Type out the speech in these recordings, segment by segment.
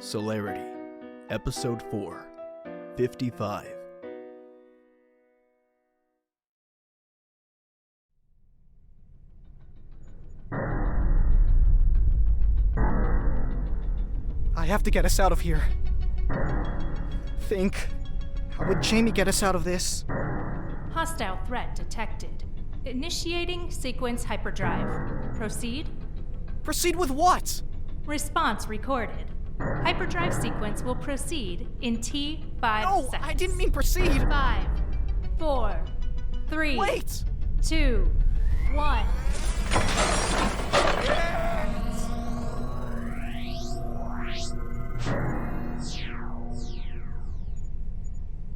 Solarity, Episode 4, 55. I have to get us out of here. Think. How would Jaime get us out of this? Hostile threat detected. Initiating sequence hyperdrive. Proceed. Proceed with what? Response recorded. Hyperdrive sequence will proceed in T5 No, seconds. I didn't mean proceed. 5, 4, 3, Wait! 2, 1.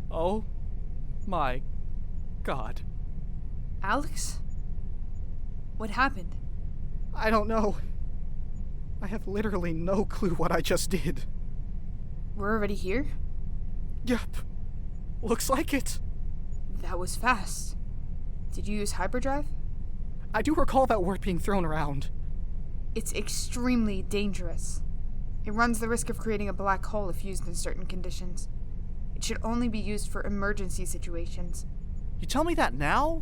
Oh my God. Alex? What happened? I don't know. I have literally no clue what I just did. We're already here? Yup. Looks like it. That was fast. Did you use hyperdrive? I do recall that word being thrown around. It's extremely dangerous. It runs the risk of creating a black hole if used in certain conditions. It should only be used for emergency situations. You tell me that now?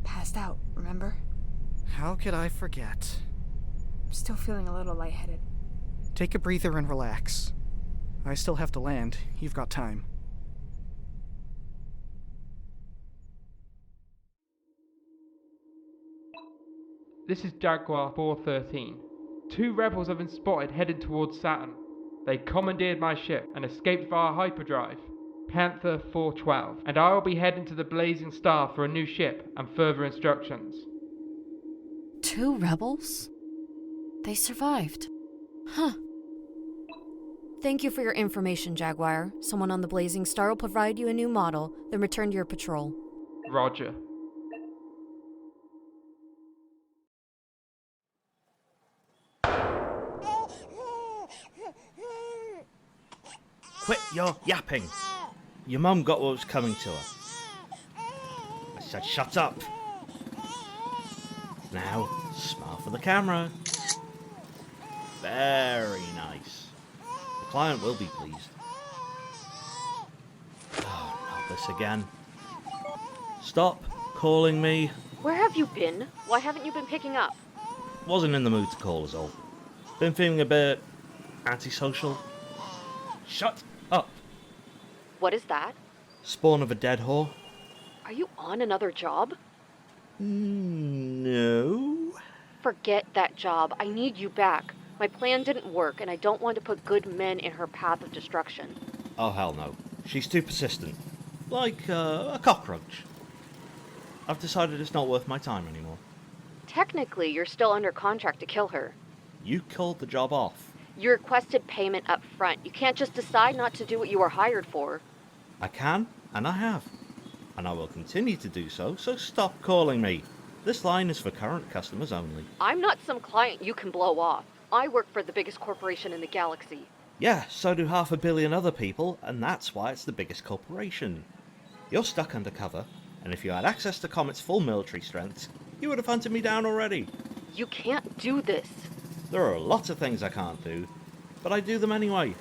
Passed out, remember? How could I forget? I'm still feeling a little lightheaded. Take a breather and relax. I still have to land. You've got time. This is Jaguar 413. 2 rebels have been spotted headed towards Saturn. They commandeered my ship and escaped via hyperdrive. Panther 412, and I will be heading to the Blazing Star for a new ship and further instructions. 2 rebels? They survived. Huh. Thank you for your information, Jaguar. Someone on the Blazing Star will provide you a new model, then return to your patrol. Roger. Quit your yapping. Your mum got what was coming to her. I said shut up. Now, smile for the camera. Very nice. The client will be pleased. Oh, not this again. Stop calling me. Where have you been? Why haven't you been picking up? Wasn't in the mood to call us all. Been feeling a bit antisocial. Shut up. What is that? Spawn of a dead whore. Are you on another job? No. Forget that job. I need you back. My plan didn't work, and I don't want to put good men in her path of destruction. Oh, hell no. She's too persistent. Like a cockroach. I've decided it's not worth my time anymore. Technically, you're still under contract to kill her. You called the job off. You requested payment up front. You can't just decide not to do what you were hired for. I can, and I have. And I will continue to do so, so stop calling me. This line is for current customers only. I'm not some client you can blow off. I work for the biggest corporation in the galaxy. Yeah, so do 500 million other people, and that's why it's the biggest corporation. You're stuck undercover, and if you had access to Comet's full military strength, you would have hunted me down already. You can't do this. There are lots of things I can't do, but I do them anyway.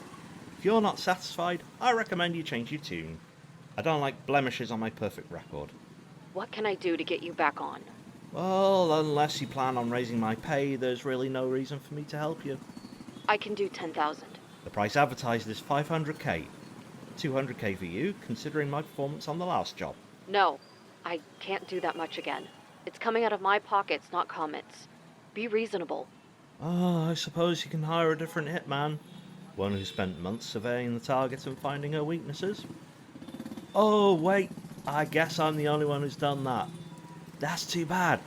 If you're not satisfied, I recommend you change your tune. I don't like blemishes on my perfect record. What can I do to get you back on? Well, unless you plan on raising my pay, there's really no reason for me to help you. I can do 10,000. The price advertised is 500k. 200k for you, considering my performance on the last job. No, I can't do that much again. It's coming out of my pockets, not Comet's. Be reasonable. Oh, I suppose you can hire a different hitman. One who spent months surveying the target and finding her weaknesses. Oh, wait, I guess I'm the only one who's done that. That's too bad.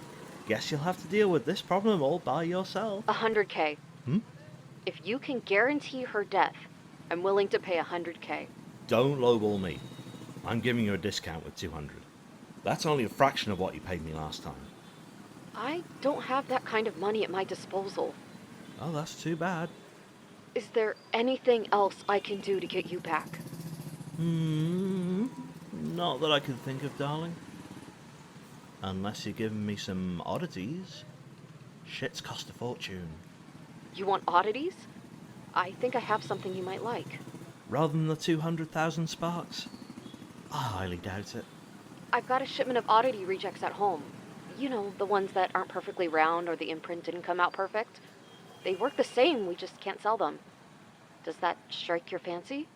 Guess you'll have to deal with this problem all by yourself. 100k. Hmm? If you can guarantee her death, I'm willing to pay 100k. Don't lowball me. I'm giving you a discount with 200. That's only a fraction of what you paid me last time. I don't have that kind of money at my disposal. Oh, that's too bad. Is there anything else I can do to get you back? Not that I can think of, darling. Unless you're giving me some oddities. Shit's cost a fortune. You want oddities? I think I have something you might like. Rather than the 200,000 sparks? I highly doubt it. I've got a shipment of oddity rejects at home. You know, the ones that aren't perfectly round or the imprint didn't come out perfect. They work the same, we just can't sell them. Does that strike your fancy?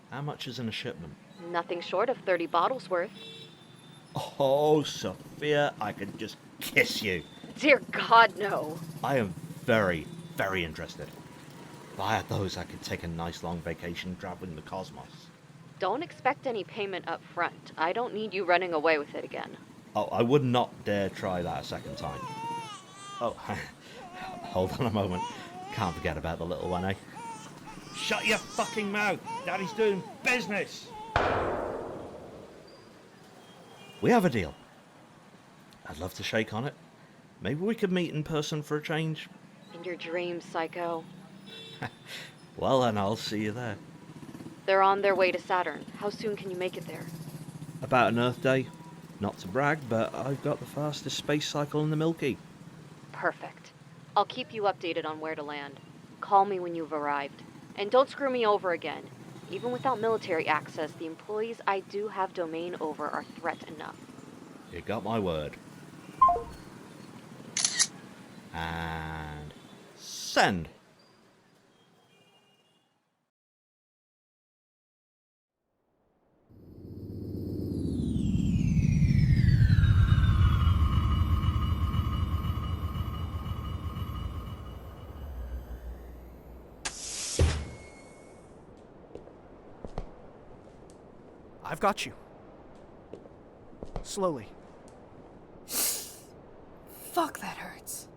How much is in a shipment? Nothing short of 30 bottles worth. Oh, Sophia, I could just kiss you. Dear God, no. I am very, very interested. If I had those, I could take a nice long vacation traveling the cosmos. Don't expect any payment up front. I don't need you running away with it again. Oh, I would not dare try that a second time. Oh, hold on a moment. Can't forget about the little one, eh? Shut your fucking mouth! Daddy's doing business! We have a deal. I'd love to shake on it. Maybe we could meet in person for a change. In your dreams, psycho. Well then, I'll see you there. They're on their way to Saturn. How soon can you make it there? About an Earth day. Not to brag, but I've got the fastest space cycle in the Milky. Perfect. I'll keep you updated on where to land. Call me when you've arrived. And don't screw me over again. Even without military access, the employees I do have domain over are threat enough. You got my word. And send. I've got you. Slowly. Fuck, that hurts.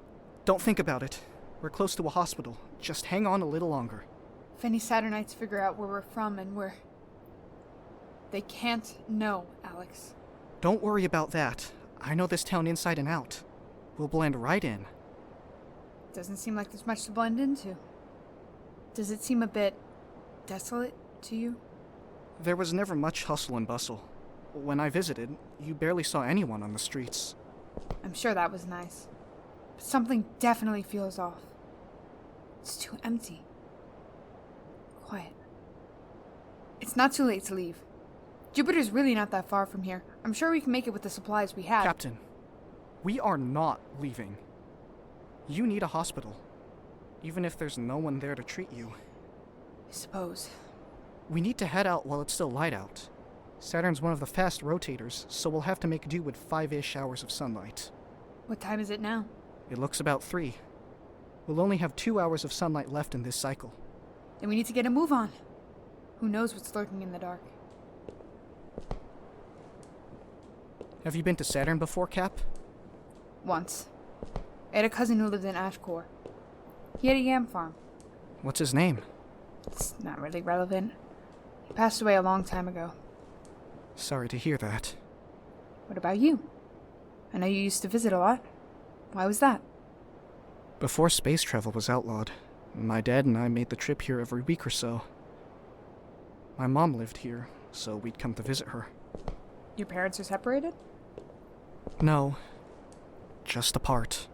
Don't think about it. We're close to a hospital. Just hang on a little longer. If any Saturnites figure out where we're from and where... They can't know, Alex. Don't worry about that. I know this town inside and out. We'll blend right in. Doesn't seem like there's much to blend into. Does it seem a bit desolate to you? There was never much hustle and bustle. When I visited, you barely saw anyone on the streets. I'm sure that was nice. But something definitely feels off. It's too empty. Quiet. It's not too late to leave. Jupiter's really not that far from here. I'm sure we can make it with the supplies we have. Captain, we are not leaving. You need a hospital. Even if there's no one there to treat you. I suppose. We need to head out while it's still light out. Saturn's one of the fast rotators, so we'll have to make do with 5-ish hours of sunlight. What time is it now? It looks about 3. We'll only have 2 hours of sunlight left in this cycle. Then we need to get a move on. Who knows what's lurking in the dark? Have you been to Saturn before, Cap? Once. I had a cousin who lived in Ashcore. He had a yam farm. What's his name? It's not really relevant. He passed away a long time ago. Sorry to hear that. What about you? I know you used to visit a lot. Why was that? Before space travel was outlawed, my dad and I made the trip here every week or so. My mom lived here, so we'd come to visit her. Your parents are separated? No, just apart.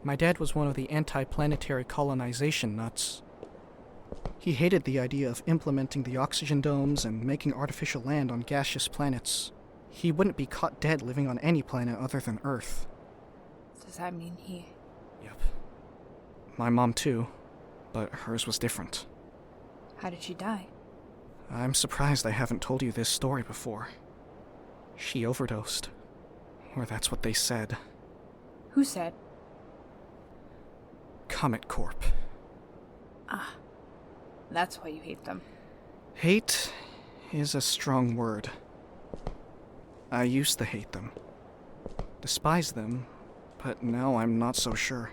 My dad was one of the anti-planetary colonization nuts. He hated the idea of implementing the oxygen domes and making artificial land on gaseous planets. He wouldn't be caught dead living on any planet other than Earth. Does that mean he... Yep. My mom too, but hers was different. How did she die? I'm surprised I haven't told you this story before. She overdosed. Or that's what they said. Who said? Comet Corp. Ah. That's why you hate them. Hate is a strong word. I used to hate them. Despise them, but now I'm not so sure.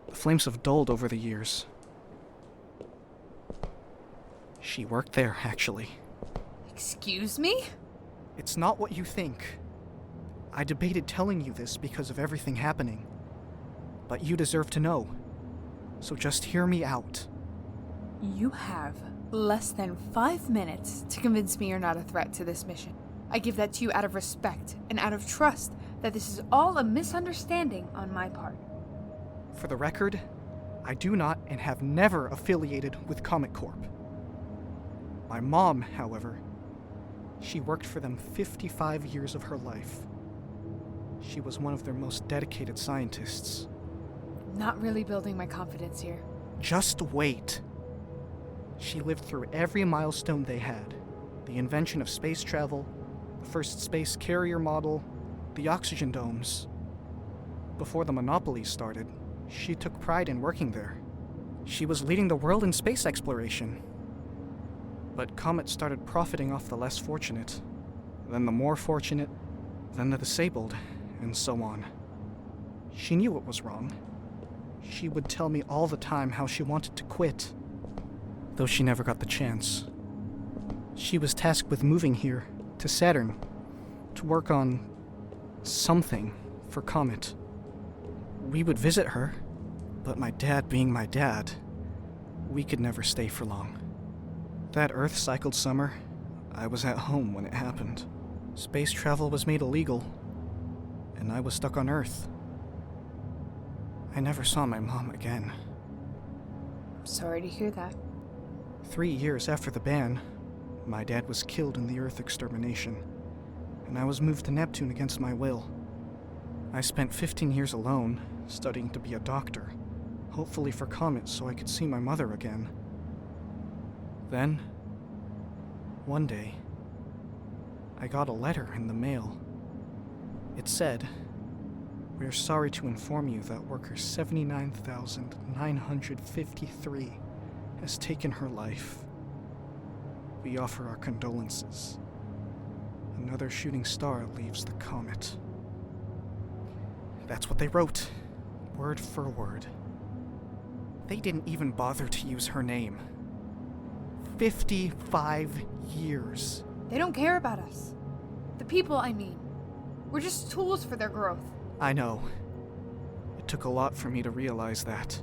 The flames have dulled over the years. She worked there, actually. Excuse me? It's not what you think. I debated telling you this because of everything happening. But you deserve to know. So just hear me out. You have less than 5 minutes to convince me you're not a threat to this mission. I give that to you out of respect and out of trust that this is all a misunderstanding on my part. For the record, I do not and have never affiliated with Comet Corp. My mom, however, she worked for them 55 years of her life. She was one of their most dedicated scientists. Not really building my confidence here. Just wait. She lived through every milestone they had. The invention of space travel, the first space carrier model, the oxygen domes. Before the monopoly started, she took pride in working there. She was leading the world in space exploration. But Comet started profiting off the less fortunate, then the more fortunate, then the disabled, and so on. She knew it was wrong. She would tell me all the time how she wanted to quit, though she never got the chance. She was tasked with moving here, to Saturn, to work on something for Comet. We would visit her, but my dad being my dad, we could never stay for long. That Earth-cycled summer, I was at home when it happened. Space travel was made illegal, and I was stuck on Earth. I never saw my mom again. I'm sorry to hear that. 3 years after the ban, my dad was killed in the Earth extermination, and I was moved to Neptune against my will. I spent 15 years alone, studying to be a doctor, hopefully for Comet so I could see my mother again. Then, one day, I got a letter in the mail. It said, "We are sorry to inform you that worker 79,953 has taken her life. We offer our condolences. Another shooting star leaves the comet." That's what they wrote, word for word. They didn't even bother to use her name. 55 years. They don't care about us. The people, I mean. We're just tools for their growth. I know. It took a lot for me to realize that.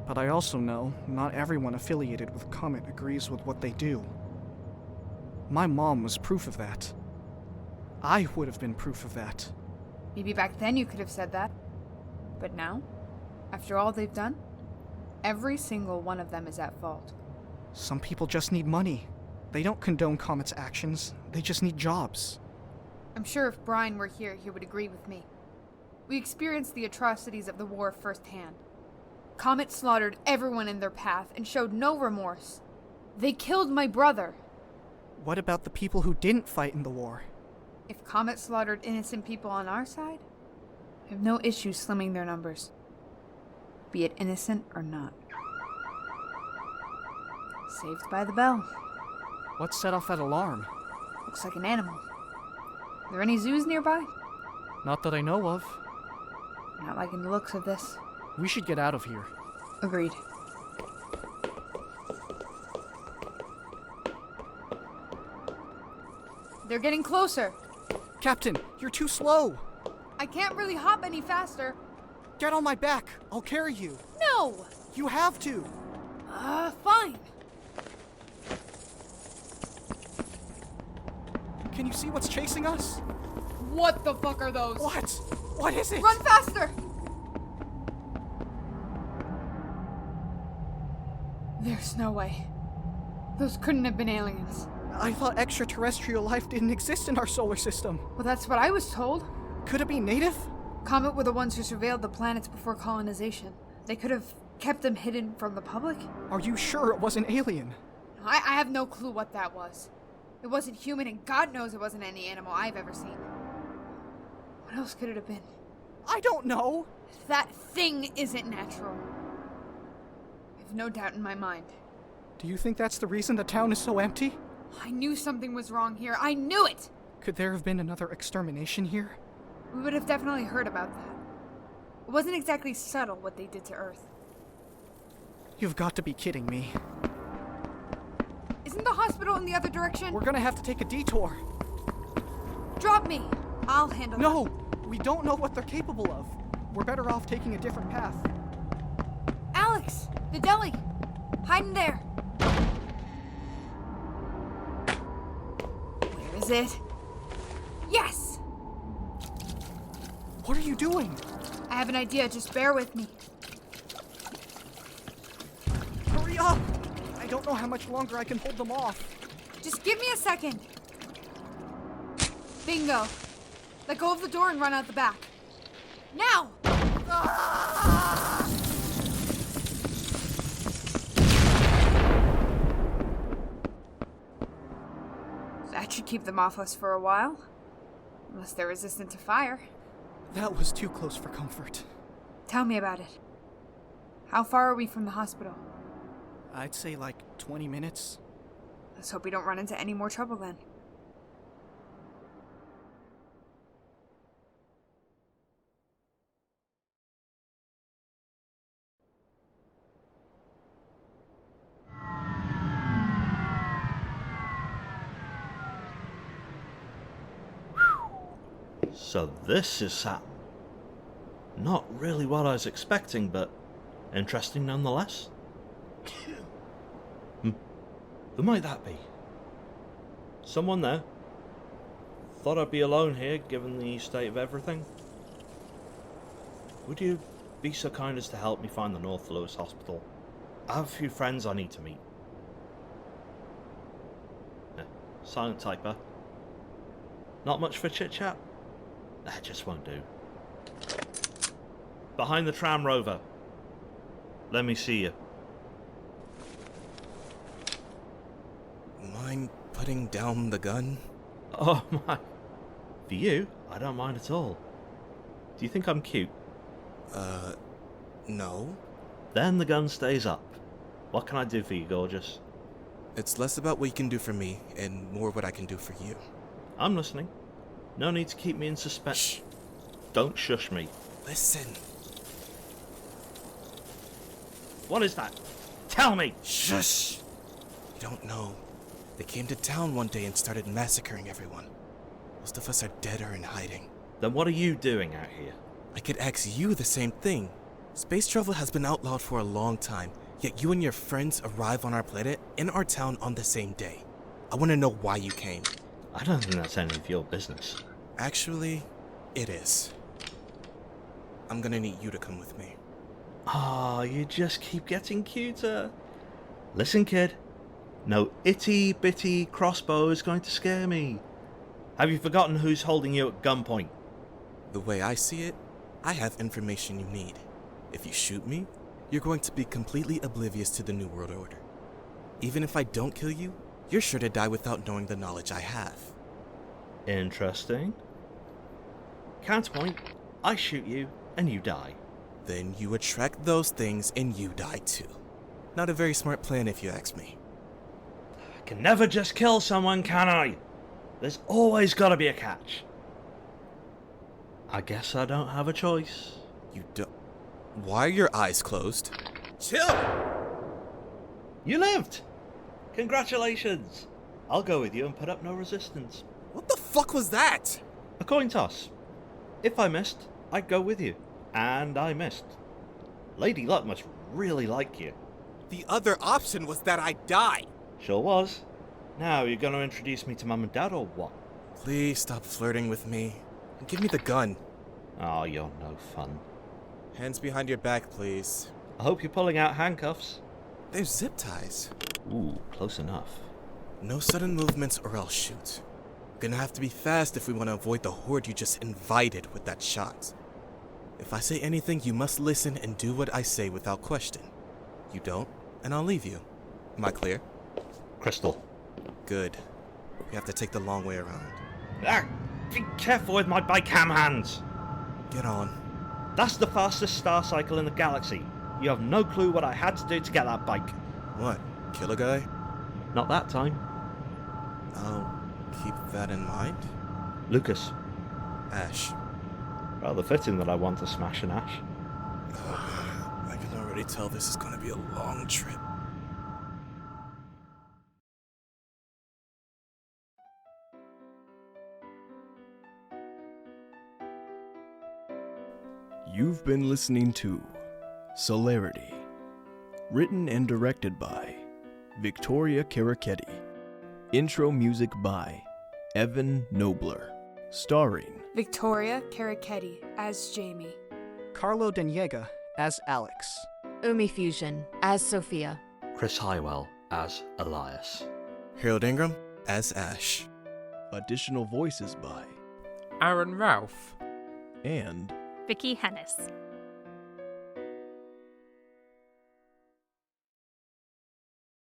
But I also know not everyone affiliated with Comet agrees with what they do. My mom was proof of that. I would have been proof of that. Maybe back then you could have said that. But now, after all they've done, every single one of them is at fault. Some people just need money. They don't condone Comet's actions, they just need jobs. I'm sure if Brian were here, he would agree with me. We experienced the atrocities of the war firsthand. Comet slaughtered everyone in their path and showed no remorse. They killed my brother. What about the people who didn't fight in the war? If Comet slaughtered innocent people on our side, I have no issue slimming their numbers. Be it innocent or not. Saved by the bell. What set off that alarm? Looks like an animal. Are there any zoos nearby? Not that I know of. Not liking the looks of this. We should get out of here. Agreed. They're getting closer. Captain, you're too slow. I can't really hop any faster. Get on my back. I'll carry you. No! You have to. Fine. Can you see what's chasing us? What the fuck are those? What? What is it? Run faster! There's no way. Those couldn't have been aliens. I thought extraterrestrial life didn't exist in our solar system. Well, that's what I was told. Could it be native? Comet were the ones who surveilled the planets before colonization. They could have kept them hidden from the public. Are you sure it wasn't alien? I have no clue what that was. It wasn't human, and God knows it wasn't any animal I've ever seen. What else could it have been? I don't know. That thing isn't natural. I have no doubt in my mind. Do you think that's the reason the town is so empty? I knew something was wrong here. I knew it! Could there have been another extermination here? We would have definitely heard about that. It wasn't exactly subtle what they did to Earth. You've got to be kidding me. Isn't the hospital in the other direction? We're gonna have to take a detour. Drop me. I'll handle it. No! We don't know what they're capable of. We're better off taking a different path. Alex! The deli! Hide in there! Where is it? Yes! What are you doing? I have an idea, just bear with me. Hurry up! I don't know how much longer I can hold them off. Just give me a second. Bingo. Let go of the door and run out the back. Now! That should keep them off us for a while. Unless they're resistant to fire. That was too close for comfort. Tell me about it. How far are we from the hospital? I'd say like 20 minutes. Let's hope we don't run into any more trouble then. So this is Saturn. Not really what I was expecting, but interesting nonetheless. Who might that be? Someone there? Thought I'd be alone here, given the state of everything. Would you be so kind as to help me find the North Lewis Hospital? I have a few friends I need to meet. Silent typer. Not much for chit-chat? That just won't do. Behind the tram, Rover. Let me see you. Mind putting down the gun? Oh my. For you, I don't mind at all. Do you think I'm cute? No. Then the gun stays up. What can I do for you, gorgeous? It's less about what you can do for me, and more what I can do for you. I'm listening. No need to keep me in suspense. Shh. Don't shush me. Listen. What is that? Tell me! Shush! You don't know. They came to town one day and started massacring everyone. Most of us are dead or in hiding. Then what are you doing out here? I could ask you the same thing. Space travel has been outlawed for a long time, yet you and your friends arrive on our planet in our town on the same day. I want to know why you came. I don't think that's any of your business. Actually, it is. I'm gonna need you to come with me. Ah, you just keep getting cuter. Listen, kid. No itty-bitty crossbow is going to scare me. Have you forgotten who's holding you at gunpoint? The way I see it, I have information you need. If you shoot me, you're going to be completely oblivious to the New World Order. Even if I don't kill you, you're sure to die without knowing the knowledge I have. Interesting. Counterpoint, I shoot you and you die. Then you attract those things and you die too. Not a very smart plan if you ask me. I can never just kill someone, can I? There's always gotta be a catch. I guess I don't have a choice. You don't... Why are your eyes closed? Chill! You lived! Congratulations! I'll go with you and put up no resistance. What the fuck was that? A coin toss. If I missed, I'd go with you. And I missed. Lady Luck must really like you. The other option was that I die. Sure was. Now, you're gonna introduce me to Mum and Dad or what? Please stop flirting with me. And give me the gun. Oh, you're no fun. Hands behind your back, please. I hope you're pulling out handcuffs. They're zip ties. Ooh, close enough. No sudden movements or I'll shoot. Gonna have to be fast if we want to avoid the horde you just invited with that shot. If I say anything, you must listen and do what I say without question. You don't, and I'll leave you. Am I clear? Crystal. Good. We have to take the long way around. Ah, be careful with my bike ham hands. Get on. That's the fastest star cycle in the galaxy. You have no clue what I had to do to get that bike. What? Kill a guy? Not that time. I'll keep that in mind. Lucas. Ash. Rather fitting that I want to smash an Ash. I can already tell this is gonna be a long trip. You've been listening to Solarity, written and directed by Victoria Cherichetti. Intro music by Evan Nobler. Starring Victoria Cherichetti as Jaime. Carlo Deniega as Alex. Umifusion as Sophia. Chris Highwell as Elias. Harold Ingram as Ash. Additional voices by Aaron Ralph. and Vicky Henness.